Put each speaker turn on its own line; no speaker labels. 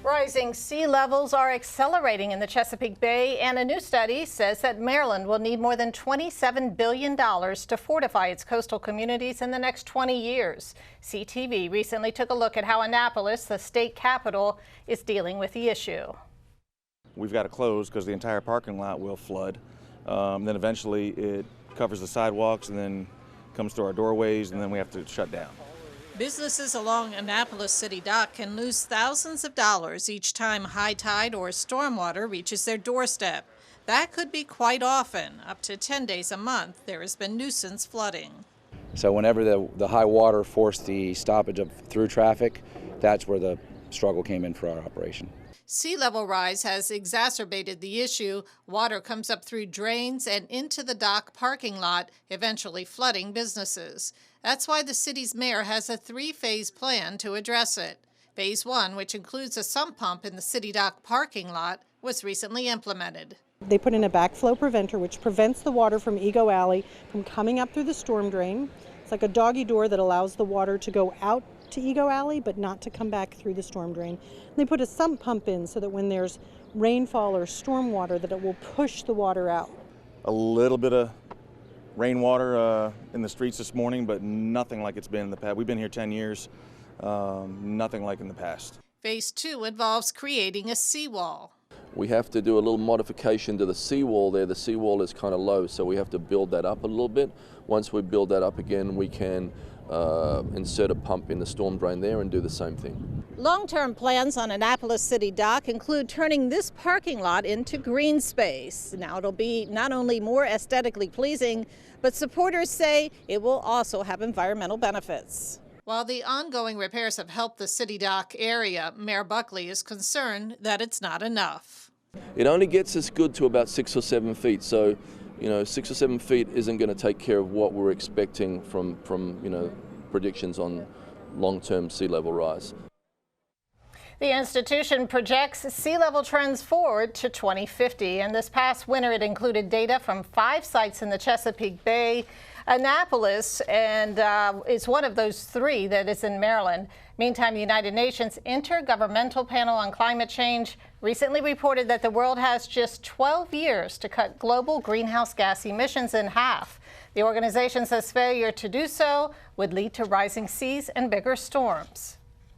Rising sea levels are accelerating in the Chesapeake Bay, and a new study says that Maryland will need more than $27 billion to fortify its coastal communities in the next 20 years. CTV recently took a look at how Annapolis, the state capital, is dealing with the issue.
We've got to close because the entire parking lot will flood. Then eventually it covers the sidewalks and then comes to our doorways, and then we have to shut down.
Businesses along Annapolis City Dock can lose thousands of dollars each time high tide or stormwater reaches their doorstep. That could be quite often. Up to 10 days a month, there has been nuisance flooding.
So whenever the high water forced the stoppage of through traffic, that's where the struggle came in for our operation.
Sea level rise has exacerbated the issue. Water comes up through drains and into the dock parking lot, eventually flooding businesses. That's why the city's mayor has a three-phase plan to address it. Phase 1, which includes a sump pump in the city dock parking lot, was recently implemented.
They put in a backflow preventer, which prevents the water from Ego Alley from coming up through the storm drain. It's like a doggy door that allows the water to go out to Ego Alley, but not to come back through the storm drain. And they put a sump pump in so that when there's rainfall or storm water, that it will push the water out.
A little bit of rainwater in the streets this morning, but nothing like it's been in the past. We've been here 10 years, nothing like in the past.
Phase 2 involves creating a seawall.
We have to do a little modification to the seawall there. The seawall is kind of low, so we have to build that up a little bit. Once we build that up again, we can insert a pump in the storm drain there and do the same thing.
Long-term plans on Annapolis City Dock include turning this parking lot into green space. Now it'll be not only more aesthetically pleasing, but supporters say it will also have environmental benefits.
While the ongoing repairs have helped the city dock area, Mayor Buckley is concerned that it's not enough.
It only gets us good to about 6 or 7 feet, so 6 or 7 feet isn't going to take care of what we're expecting from predictions on long-term sea level rise.
The institution projects sea level trends forward to 2050, and this past winter it included data from 5 sites in the Chesapeake Bay. Annapolis and is one of those 3 that is in Maryland. Meantime, the United Nations Intergovernmental Panel on Climate Change recently reported that the world has just 12 years to cut global greenhouse gas emissions in half. The organization says failure to do so would lead to rising seas and bigger storms.